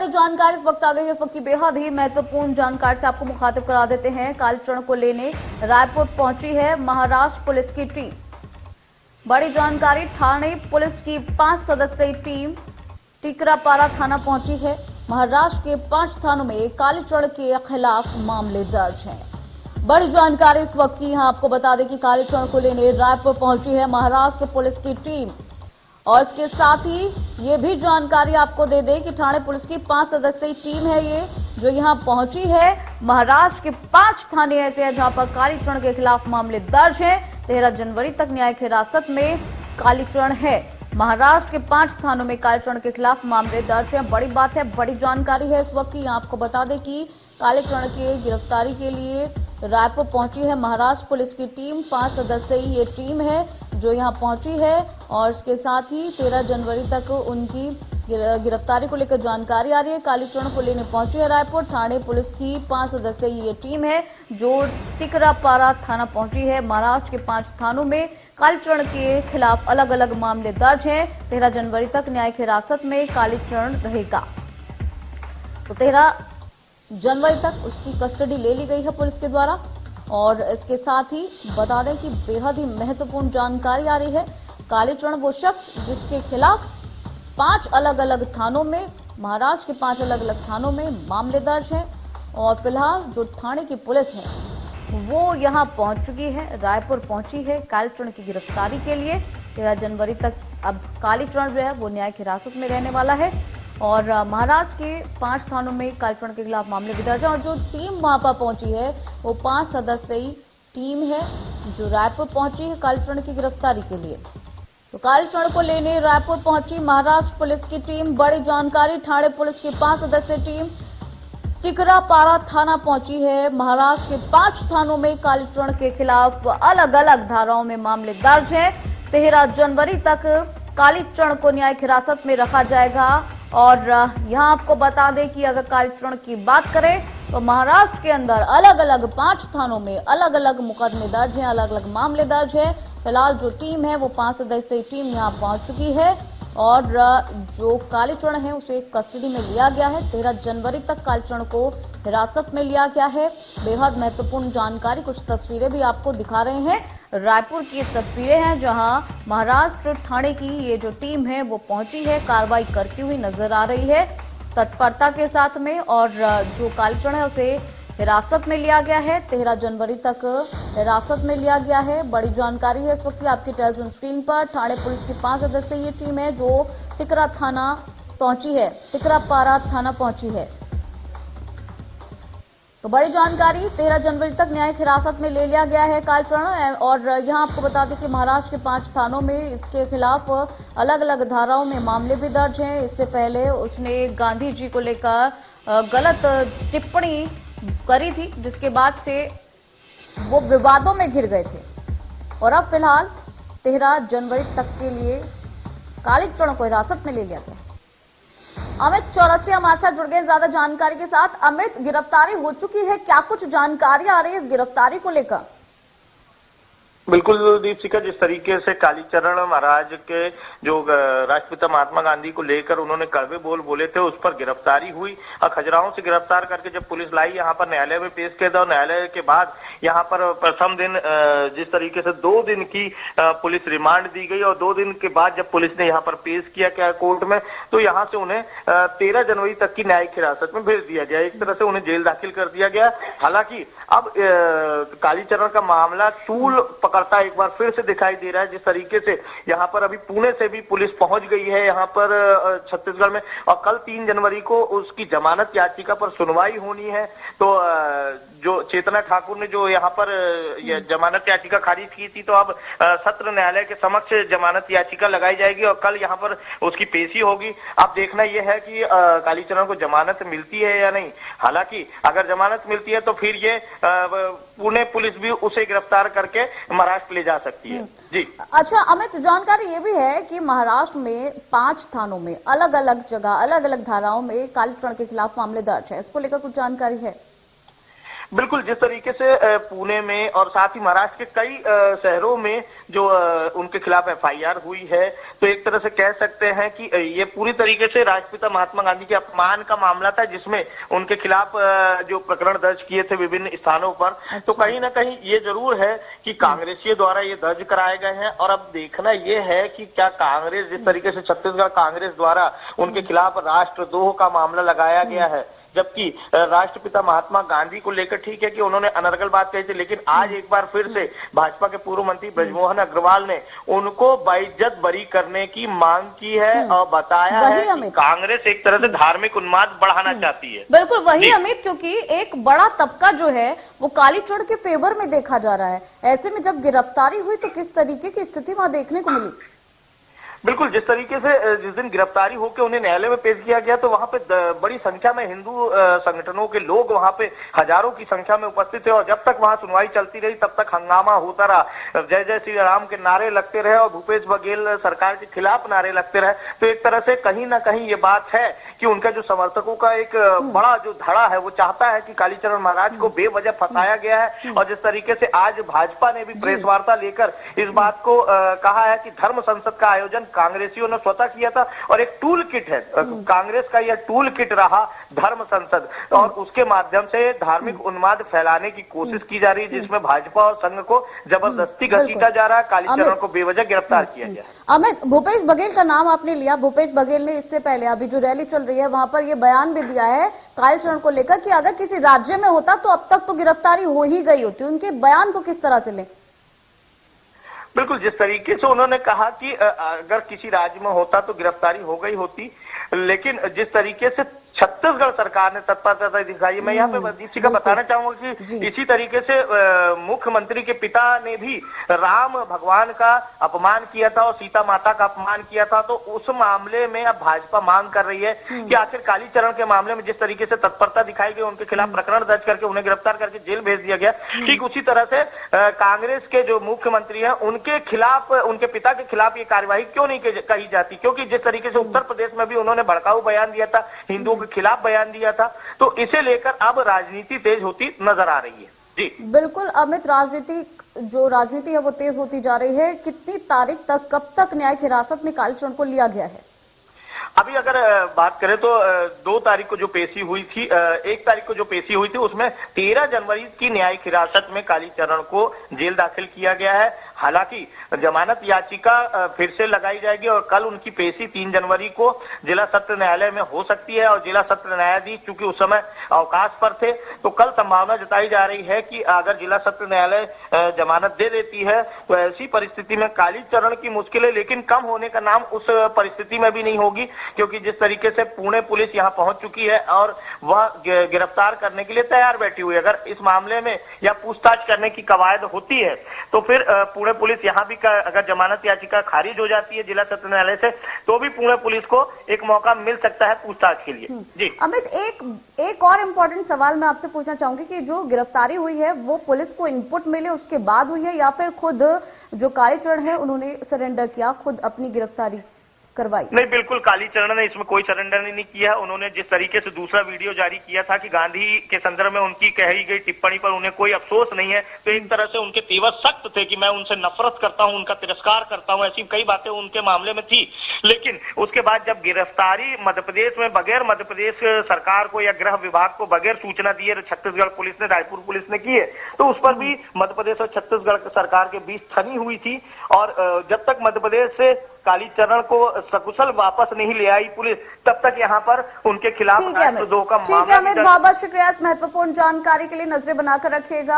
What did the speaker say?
बड़ी जानकारी इस वक्त आ गई है। इस वक्त की बेहद ही महत्वपूर्ण जानकारी से आपको मुखातिब करा देते हैं। कालीचरण को लेने रायपुर पहुंची है महाराष्ट्र पुलिस की टीम। बड़ी जानकारी, ठाणे पुलिस की 5 सदस्यीय टीम टिकरापारा थाना पहुंची है। महाराष्ट्र के 5 थानों में कालीचरण के खिलाफ मामले दर्ज हैं। बड़ी जानकारी इस वक्त की यहां आपको बता दें कि कालीचरण को लेने रायपुर पहुंची है महाराष्ट्र पुलिस की टीम। और इसके साथ ही ये भी जानकारी आपको दे दें कि ठाणे पुलिस की 5 सदस्यीय टीम है ये जो यहां पहुंची है। महाराष्ट्र के 5 थाने ऐसे हैं जहां पर कालीचरण के खिलाफ मामले दर्ज हैं। 13 जनवरी तक न्यायिक हिरासत में कालीचरण है। महाराष्ट्र के 5 थानों में कालीचरण के खिलाफ मामले दर्ज हैं। बड़ी बात है, बड़ी जानकारी है इस वक्त की। आपको बता दें कि कालीचरण की गिरफ्तारी के लिए रायपुर पहुंची है महाराष्ट्र पुलिस की टीम। 5 सदस्यीय ये टीम है जो यहां पहुंची है और इसके साथ ही 13 जनवरी तक उनकी गिरफ्तारी को लेकर जानकारी आ रही है। कालीचरण को लेने पहुंची है रायपुर। ठाणे पुलिस की 5 सदस्यीय ये टीम है जो टिकरापारा थाना पहुंची है। महाराष्ट्र के 5 थानों में कालीचरण के खिलाफ अलग अलग मामले दर्ज हैं। 13 जनवरी तक न्यायिक हिरासत में कालीचरण रहेगा। तो 13 जनवरी तक उसकी कस्टडी ले ली गई है पुलिस के द्वारा। और इसके साथ ही बता दें कि बेहद ही महत्वपूर्ण जानकारी आ रही है। कालीचरण वो शख्स जिसके खिलाफ 5 अलग अलग थानों में, महाराष्ट्र के 5 अलग अलग थानों में मामले दर्ज हैं। और फिलहाल जो ठाणे की पुलिस है वो यहां पहुंच चुकी है, रायपुर पहुंची है कालीचरण की गिरफ्तारी के लिए। 13 जनवरी तक अब कालीचरण जो है वो न्यायिक हिरासत में रहने वाला है। और महाराष्ट्र के 5 थानों में कालीचरण के खिलाफ मामले भी दर्ज हैं। और जो टीम वहां पर पहुंची है वो 5 सदस्यीय टीम है जो रायपुर पहुंची है कालीचरण की गिरफ्तारी के लिए। तो कालीचरण को लेने रायपुर पहुंची महाराष्ट्र पुलिस की टीम। बड़ी जानकारी, ठाणे पुलिस की 5 सदस्यीय टीम टिकरापारा थाना पहुंची है। महाराष्ट्र के 5 थानों में कालीचरण के खिलाफ अलग अलग धाराओं में मामले दर्ज हैं। 13 जनवरी तक कालीचरण को न्यायिक हिरासत में रखा जाएगा। और यहां आपको बता दें कि अगर कालीचरण की बात करें तो महाराष्ट्र के अंदर अलग अलग 5 थानों में अलग अलग मुकदमे दर्ज हैं, अलग अलग मामले दर्ज हैं। फिलहाल जो टीम है वो 5 सदस्यीय टीम यहां पहुंच चुकी है। और जो कालीचरण है उसे कस्टडी में लिया गया है। 13 जनवरी तक कालीचरण को हिरासत में लिया गया है। बेहद महत्वपूर्ण जानकारी, कुछ तस्वीरें भी आपको दिखा रहे हैं। रायपुर की तस्वीरें हैं जहां महाराष्ट्र ठाणे की ये जो टीम है वो पहुंची है, कार्रवाई करती हुई नजर आ रही है तत्परता के साथ में। और जो कालीचरण है उसे हिरासत में लिया गया है। 13 जनवरी तक हिरासत में लिया गया है। बड़ी जानकारी है इस वक्त आपकी टेलीविजन स्क्रीन पर। ठाणे पुलिस की 5 सदस्यीय ये टीम है जो टिकरा थाना पहुंची है, टिकरापारा थाना पहुंची है। तो बड़ी जानकारी, 13 जनवरी तक न्यायिक हिरासत में ले लिया गया है कालीचरण। और यहां आपको बता दें कि महाराष्ट्र के 5 थानों में इसके खिलाफ अलग अलग धाराओं में मामले भी दर्ज हैं। इससे पहले उसने गांधी जी को लेकर गलत टिप्पणी करी थी जिसके बाद से वो विवादों में घिर गए थे। और अब फिलहाल 13 जनवरी तक के लिए कालीचरण को हिरासत में ले लिया गया। अमित चौरसिया हमारे साथ जुड़ गए ज्यादा जानकारी के साथ। अमित, गिरफ्तारी हो चुकी है, क्या कुछ जानकारी आ रही है इस गिरफ्तारी को लेकर? बिल्कुल दीपशिखा, जिस तरीके से कालीचरण महाराज के जो राष्ट्रपिता महात्मा गांधी को लेकर उन्होंने कड़वे बोल बोले थे उस पर गिरफ्तारी हुई और खजुराहो से गिरफ्तार करके जब पुलिस लाई यहाँ पर न्यायालय में पेश किया था। और न्यायालय के बाद यहाँ पर प्रथम दिन जिस तरीके से 2 दिन की पुलिस रिमांड दी गई और 2 दिन के बाद जब पुलिस ने यहाँ पर पेश किया क्या कोर्ट में, तो यहाँ से उन्हें 13 जनवरी तक की न्यायिक हिरासत में भेज दिया गया। एक तरह से उन्हें जेल दाखिल कर दिया गया। हालांकि अब कालीचरण का मामला तूल पकड़ता एक बार फिर से दिखाई दे रहा है। जिस तरीके से यहाँ पर अभी पुणे से भी पुलिस पहुंच गई है यहाँ पर छत्तीसगढ़ में। और कल 3 जनवरी को उसकी जमानत याचिका पर सुनवाई होनी है। तो जो चेतना ठाकुर ने जो यहाँ पर जमानत याचिका खारिज की थी, तो अब सत्र न्यायालय के समक्ष जमानत याचिका लगाई जाएगी और कल यहाँ पर उसकी पेशी होगी। अब देखना यह है कि कालीचरण को जमानत मिलती है या नहीं। हालांकि अगर जमानत मिलती है तो फिर ये पुणे पुलिस भी उसे गिरफ्तार करके महाराष्ट्र ले जा सकती है। जी अच्छा अमित, जानकारी ये भी है कि महाराष्ट्र में 5 थानों में अलग अलग जगह अलग अलग धाराओं में कालीचरण के खिलाफ मामले दर्ज है, इसको लेकर कुछ जानकारी है? बिल्कुल, जिस तरीके से पुणे में और साथ ही महाराष्ट्र के कई शहरों में जो उनके खिलाफ एफआईआर हुई है, तो एक तरह से कह सकते हैं कि ये पूरी तरीके से राष्ट्रपिता महात्मा गांधी के अपमान का मामला था, जिसमें उनके खिलाफ जो प्रकरण दर्ज किए थे विभिन्न स्थानों पर। तो कहीं ना कहीं ये जरूर है कि कांग्रेसियों द्वारा ये दर्ज कराए गए हैं, और अब देखना ये है कि क्या कांग्रेस, जिस तरीके से छत्तीसगढ़ कांग्रेस द्वारा उनके खिलाफ राष्ट्रद्रोह का मामला लगाया गया है, जबकि राष्ट्रपिता महात्मा गांधी को लेकर ठीक है कि उन्होंने अनर्गल बात कही थी, लेकिन आज एक बार फिर से भाजपा के पूर्व मंत्री ब्रजमोहन अग्रवाल ने उनको बाइज्जत बरी करने की मांग की है और बताया है कि कांग्रेस एक तरह से धार्मिक उन्माद बढ़ाना चाहती है। बिल्कुल वही अमित, क्योंकि एक बड़ा तबका जो है वो कालीचरण के फेवर में देखा जा रहा है। ऐसे में जब गिरफ्तारी हुई तो किस तरीके की स्थिति वहां देखने को मिली? बिल्कुल, जिस तरीके से जिस दिन गिरफ्तारी होकर उन्हें न्यायालय में पेश किया गया तो वहां पे बड़ी संख्या में हिंदू संगठनों के लोग वहां पे हजारों की संख्या में उपस्थित थे, और जब तक वहां सुनवाई चलती रही तब तक हंगामा होता रहा, जय जय श्री राम के नारे लगते रहे और भूपेश बघेल सरकार के खिलाफ नारे लगते रहे। तो एक तरह से कहीं ना कहीं ये बात है कि उनका जो समर्थकों का एक बड़ा जो धड़ा है वो चाहता है कि कालीचरण महाराज को बेवजह फंसाया गया है। और जिस तरीके से आज भाजपा ने भी प्रेस वार्ता लेकर इस बात को कहा है कि धर्म संसद का आयोजन कांग्रेसियों ने स्वतः किया था, और एक टूल किट है कांग्रेस का, यह टूल किट रहा धर्म संसद, और उसके माध्यम से धार्मिक उन्माद फैलाने की कोशिश की जा रही है, जिसमें भाजपा और संघ को जबरदस्ती घसीटा जा रहा है। कालीचरण को बेवजह गिरफ्तार किया गया। अमित, भूपेश बघेल का नाम आपने लिया। भूपेश बघेल ने इससे पहले अभी जो रैली चल रही है वहां पर ये बयान भी दिया है कालीचरण को लेकर कि अगर किसी राज्य में होता तो अब तक तो गिरफ्तारी हो ही गई होती। उनके बयान को किस तरह से लें? बिल्कुल, जिस तरीके से उन्होंने कहा कि अगर किसी राज्य में होता तो गिरफ्तारी हो गई होती, लेकिन जिस तरीके से छत्तीसगढ़ सरकार ने तत्परता दिखाई, मैं यहाँ पे दीप जी का बताना चाहूंगा कि इसी तरीके से मुख्यमंत्री के पिता ने भी राम भगवान का अपमान किया था और सीता माता का अपमान किया था। तो उस मामले में अब भाजपा मांग कर रही है कि आखिर कालीचरण के मामले में जिस तरीके से तत्परता दिखाई गई, उनके खिलाफ प्रकरण दर्ज करके उन्हें गिरफ्तार करके जेल भेज दिया गया, ठीक उसी तरह से कांग्रेस के जो मुख्यमंत्री है उनके खिलाफ, उनके पिता के खिलाफ ये कार्यवाही क्यों नहीं कही जाती? क्योंकि जिस तरीके से उत्तर प्रदेश में भी उन्होंने भड़काऊ बयान दिया था, हिंदुओं खिलाफ बयान दिया था, तो इसे लेकर अब राजनीति तेज होती नजर आ रही है। जी बिल्कुल अमित, राजनीति है वो तेज होती जा रही है। कितनी तारीख तक, कब तक न्यायिक हिरासत में कालीचरण को लिया गया है? अभी अगर बात करें तो 2 तारीख को जो पेशी हुई थी, 1 तारीख को जो पेशी हुई थी उसमें 13 जनवरी की न्यायिक हिरासत में कालीचरण को जेल दाखिल किया गया है। हालांकि जमानत याचिका फिर से लगाई जाएगी और कल उनकी पेशी 3 जनवरी को जिला सत्र न्यायालय में हो सकती है, और जिला सत्र न्यायाधीश चूंकि उस समय अवकाश पर थे तो कल संभावना जताई जा रही है कि अगर जिला सत्र न्यायालय जमानत दे देती है तो ऐसी परिस्थिति में कालीचरण की मुश्किलें लेकिन कम होने का नाम उस परिस्थिति में भी नहीं होगी, क्योंकि जिस तरीके से पुणे पुलिस यहाँ पहुंच चुकी है और वह गिरफ्तार करने के लिए तैयार बैठी हुई है। अगर इस मामले में या पूछताछ करने की कवायद होती है तो फिर पुणे पुलिस यहाँ भी अगर जमानत याचिका खारिज हो जाती है जिला सत्र न्यायालय से, तो भी पुणे पुलिस को एक मौका मिल सकता है पूछताछ के लिए। जी अमित, एक और इम्पोर्टेंट सवाल मैं आपसे पूछना चाहूंगी कि जो गिरफ्तारी हुई है वो पुलिस को इनपुट मिले उसके बाद हुई है, या फिर खुद जो कालीचरण है उन्होंने सरेंडर किया, खुद अपनी गिरफ्तारी करवाई? नहीं, बिल्कुल कालीचरण ने इसमें कोई सरेंडर नहीं किया। उन्होंने जिस तरीके से दूसरा वीडियो जारी किया था कि गांधी के संदर्भ में उनकी कही गई टिप्पणी पर उन्हें कोई अफसोस नहीं है, तो एक तरह से उनके तेवर सख्त थे कि मैं उनसे नफरत करता हूं, उनका तिरस्कार करता हूं, ऐसी कई बातें उनके मामले में थी। लेकिन उसके बाद जब गिरफ्तारी मध्य प्रदेश में बगैर मध्य प्रदेश सरकार को या गृह विभाग को बगैर सूचना दिए छत्तीसगढ़ पुलिस ने, रायपुर पुलिस ने की है, तो उस पर भी मध्य प्रदेश और छत्तीसगढ़ सरकार के बीच ठनी हुई थी। और जब तक मध्य प्रदेश से कालीचरण को सकुशल वापस नहीं ले आई पुलिस, तब तक यहाँ पर उनके खिलाफ राष्ट्रद्रोह का मामला। ठीक है अमित, बहुत बहुत शुक्रिया इस महत्वपूर्ण जानकारी के लिए। नजरें बनाकर रखिएगा।